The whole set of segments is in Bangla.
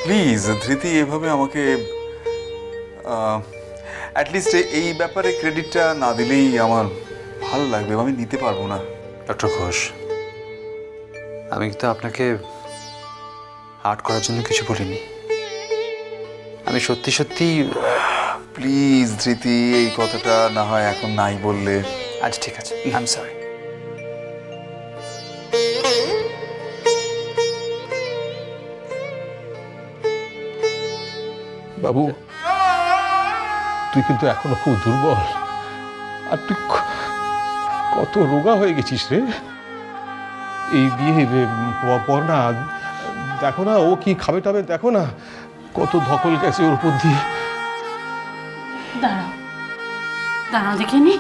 প্লিজ ধৃতি এভাবে আমাকে অ্যাটলিস্ট এই ব্যাপারে ক্রেডিটটা না দিলেই আমার ভালো লাগবে, আমি নিতে পারবো না। ডক্টর ঘোষ, আমি তো আপনাকে হার্ট করার জন্য কিছু বলিনি। আমি সত্যি সত্যি প্লিজ ধৃতি, এই কথাটা না হয় এখন নাই বললে। আচ্ছা ঠিক আছে, আই এম সরি। বাবু, তুই কিন্তু এখনো খুব দুর্বল, আর তুই কত রোগা হয়ে গেছিস রে। এই বিয়ে পর না, দেখো না ও কি খাবে টাবে, দেখো না কত ধকল গেছে ওর উপর দিয়ে। দাঁড়াও দাঁড়াও দেখিনি,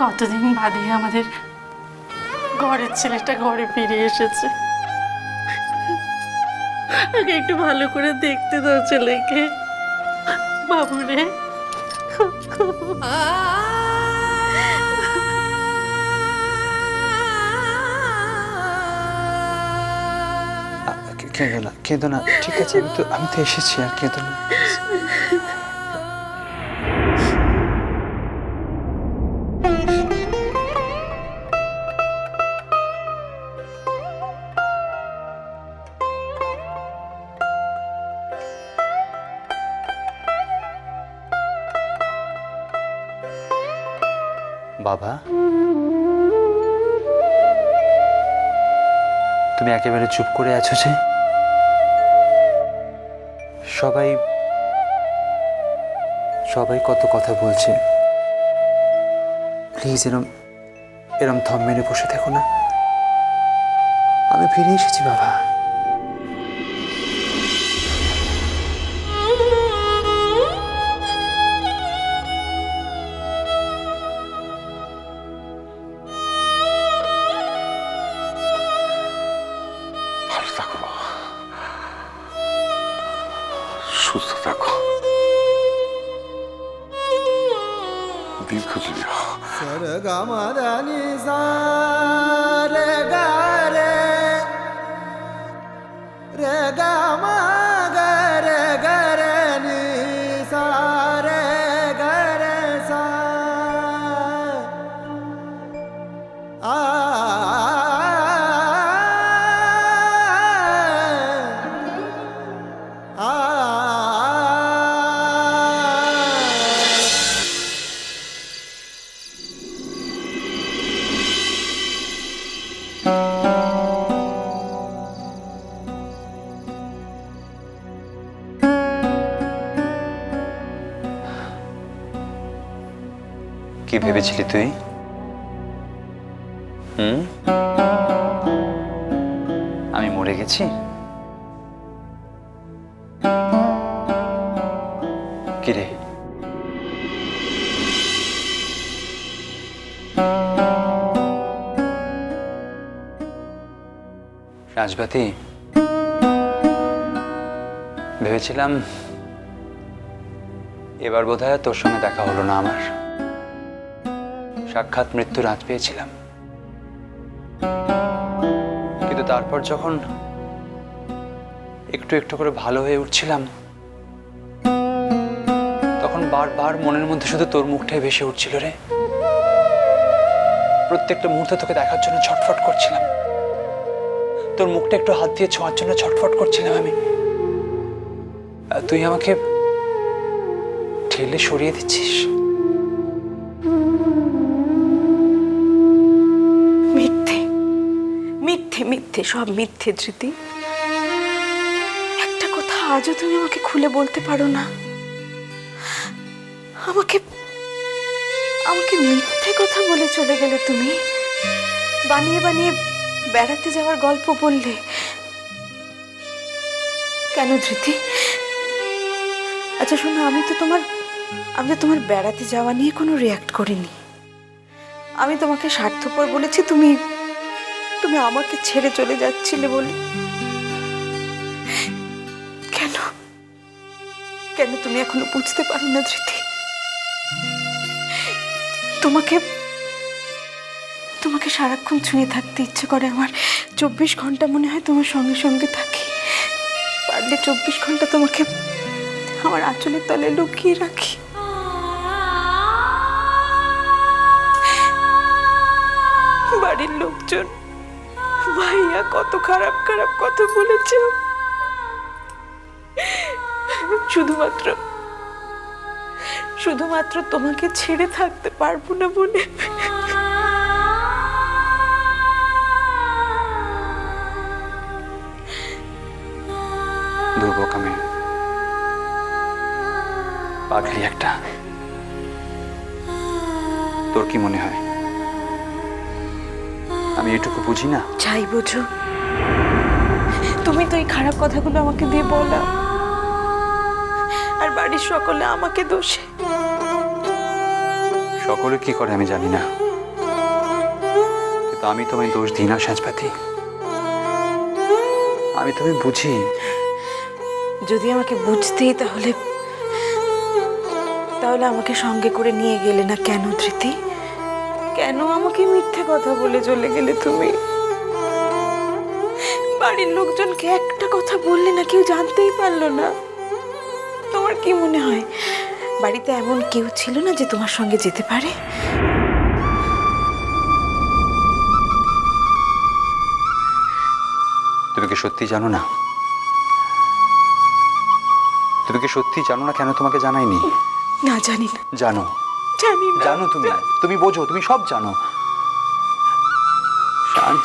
কতদিন বাদে আমাদের ঘরের ছেলেটা ঘরে ফিরে এসেছে। আগে একটু ভালো করে দেখতে দাও ছেলেকে, বাবুরে। কেঁদো না, কেঁদো না, ঠিক আছে, আমি তো এসেছি, আর কেঁদো না। বাবা, তুমি একেবারে চুপ করে আছো যে? সবাই কত কথা বলছে, প্লিজ এরম থম মেরে বসে দেখো না। আমি ফিরে এসেছি বাবা। ভালো থাকো বাবা, সুস্থ থাকো, দীর্ঘজীবী হও। सरगमदनि सा रे गा रे ग म ग रे नि सा रे ग रे सा आ কি ভেবেছিলি তুই? আমি মরে গেছি? কিরে, রাজবাতি, ভেবেছিলাম এবার বোধহয় তোর সঙ্গে দেখা হলো না আমার। সাক্ষাৎ মৃত্যুর আঁচ পেয়েছিলাম, কিন্তু তারপর যখন একটু একটু করে ভালো হয়ে উঠছিলাম, তখন বারবার মনের মধ্যে শুধু তোর মুখটাই ভেসে উঠছিল রে। প্রত্যেকটা মুহূর্তে তোকে দেখার জন্য ছটফট করছিলাম, তোর মুখটা একটু হাত দিয়ে ছোঁয়ার জন্য ছটফট করছিলাম আমি। তুই আমাকে ঠেলে সরিয়ে দিচ্ছিস। মিথ্যে মিথ্যে সব মিথ্যে ধৃতি। একটা কথা আজও তুমি আমাকে খুলে বলতে পারো না? আমাকে আমাকে মিথ্যে কথা বলে চলে গেলে তুমি, বানিয়ে বানিয়ে বেড়াতে যাওয়ার গল্প বললে কেন ধৃতি? আচ্ছা শোনো, আমি তো তোমার বেড়াতে যাওয়া নিয়ে কোনো রিয়াক্ট করিনি। আমি তোমাকে স্বার্থপর বলেছি তুমি আমাকে ছেড়ে চলে যাচ্ছিলে বলে। কেন কেন তুমি এখনো বুঝতে পারো না ধৃতি? তোমাকে তোমাকে সারাক্ষণ ছুঁয়ে থাকতে ইচ্ছে করে আমার। 24 ঘন্টা মনে হয় তোমার সঙ্গে সঙ্গে থাকি। চাইলে 24 ঘন্টা তোমাকে আমার আঁচলের তলে লুকিয়ে রাখি। বাড়ির লোকজন ভাইয়া কত খারাপ খারাপ কথা বলেছে, শুধুমাত্র তোমাকে ছেড়ে থাকতে পারবো না বলে। দুর্ভোগ আমি পাগলি একটা। তোর কি মনে হয় আমি এটুকু বুঝি না? চাই বোঝো, তুমি তো এই খারাপ কথাগুলো আমাকে দিয়ে বলা, আর বাড়ির সকলে আমাকে দোষে। সকলে কি করে আমি জানি না, কিন্তু আমি তোমায় দোষ দিই না সাজপাতি। আমি তুমি বুঝি। যদি আমাকে বুঝতেই তাহলে আমাকে সঙ্গে করে নিয়ে গেলে না কেন ধৃতি? কেন আমাকে মিথ্যে কথা বলে চলে গেলে তুমি? বাড়ির লোকজনকে একটা কথা বললে না, কেউ জানতেই পারলো না। তোমার কি মনে হয় বাড়িতে এমন কেউ ছিল না যে তোমার সঙ্গে যেতে পারে? তুমি কি সত্যি জানো না? তুমি কি সত্যি জানো না কেন তোমাকে জানাইনি? না, জানি না। জানো, জানি না। জানো, তুমি বোঝো, তুমি সব জানো। সাজ,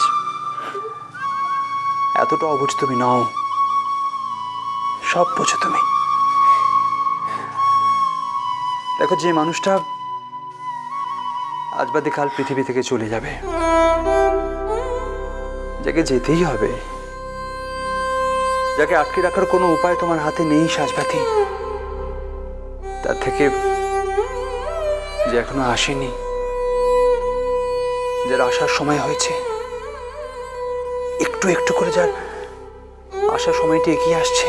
এতটা অবুঝ তুমি নাও, সব বোঝো তুমি। দেখো, যে মানুষটা আজ বাদে কাল পৃথিবী থেকে চলে যাবে, যাকে যেতেই হবে, যাকে আটকে রাখার কোনো উপায় তোমার হাতে নেই সাজবাতি, তার থেকে যে এখনো আসেনি, যার আসার সময় হয়েছে, একটু একটু করে যার আসার সময়টি এগিয়ে আসছে,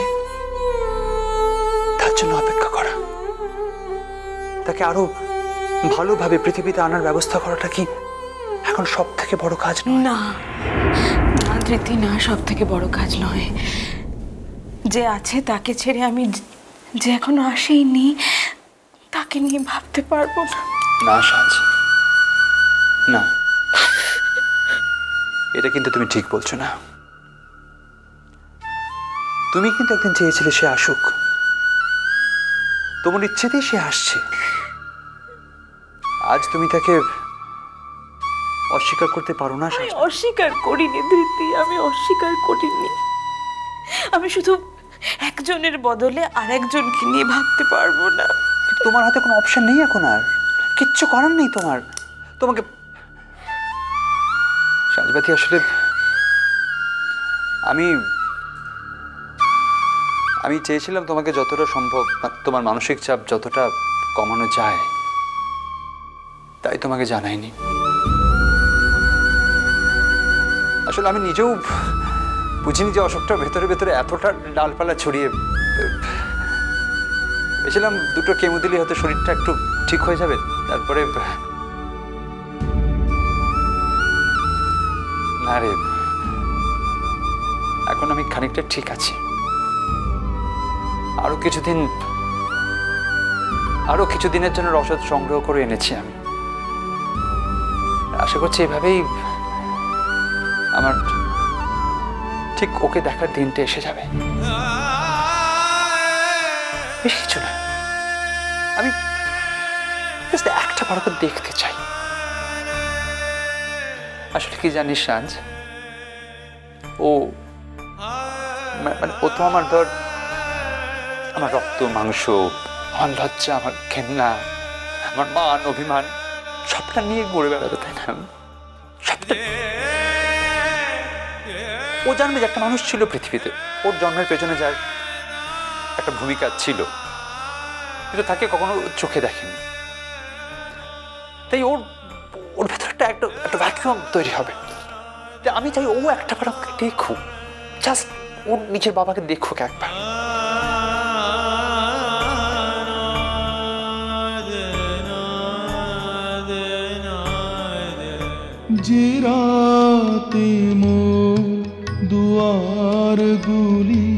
তার জন্য অপেক্ষা করা, তাকে আরো ভালোভাবে পৃথিবীতে আনার ব্যবস্থা করাটা কি এখন সব থেকে বড় কাজ নয়? না না ধৃতি, না, সব থেকে বড় কাজ নয়। যে আছে তাকে ছেড়ে আমি যে এখনো আসেইনি তাকে নিয়ে ভাবতে পারবো না। না সাজ, না, এটা কিন্তু তুমি ঠিক বলছো না। তুমি কিন্তু একদিন চেয়েছিলে সে আসুক, তোমার ইচ্ছেতেই সে আসছে। আজ তুমি তাকে অস্বীকার করতে পারো না। আমি অস্বীকার করিনি ধৃতি, আমি অস্বীকার করিনি। আমি শুধু একজনের বদলে আরেকজনকে নিয়ে ভাবতে পারবো না। কিন্তু তোমার হাতে কোনো অপশন নেই এখন, আর কিচ্ছু করার নেই তোমার। তোমাকে সাজবাতি, আসলে আমি চেয়েছিলাম তোমাকে যতটা সম্ভব তোমার মানসিক চাপ যতটা কমানো যায় তাই তোমাকে জানাইনি। আসলে আমি নিজেও বুঝিনি যে অসুখটা ভেতরে ভেতরে এতটা ডালপালা ছড়িয়ে। ভেবেছিলাম দুটো কেমো দিলে হয়তো শরীরটা একটু ঠিক হয়ে যাবে, তারপরে না রে, এখন আমি খানিকটা ঠিক আছি। আরো কিছুদিনের জন্য রসদ সংগ্রহ করে এনেছি আমি। আশা করছি এভাবেই আমার ঠিক ওকে দেখার দিনটা এসে যাবে। বেশি কিছু না, আমি একটা বার করে দেখতে চাই। আসলে কি জানিস সাজ, ও মানে ও তো আমার আমার রক্ত মাংস, আমার লজ্জা, আমার ঘেন্না, আমার মান অভিমান সবটা নিয়ে ঘুরে বেড়াবে, তাই না? সবটা ও জানবে যে একটা মানুষ ছিল পৃথিবীতে, ওর জন্মের পেছনে যার একটা ভূমিকা ছিল, কিন্তু তাকে কখনো চোখে দেখেনি। তাই ওর ভেতরে একটা ভ্যাকুয়াম তৈরি হবে। আমি চাই ও একটা বার আমাকে দেখুক, জাস্ট ওর নিজের বাবাকে দেখুক একবার। যে রাতে মোর দুয়ার গুলি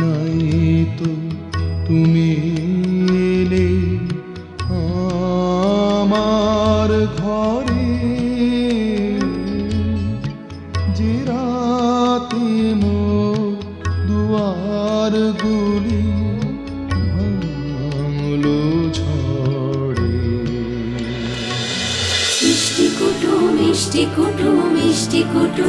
নাই তো তুমি এলে আমার ঘরে যে রাতে মোর দুয়ার গুলি ভাঙলো ঝড়ে। মিষ্টি কুটু মিষ্টি কুটু মিষ্টি কুটু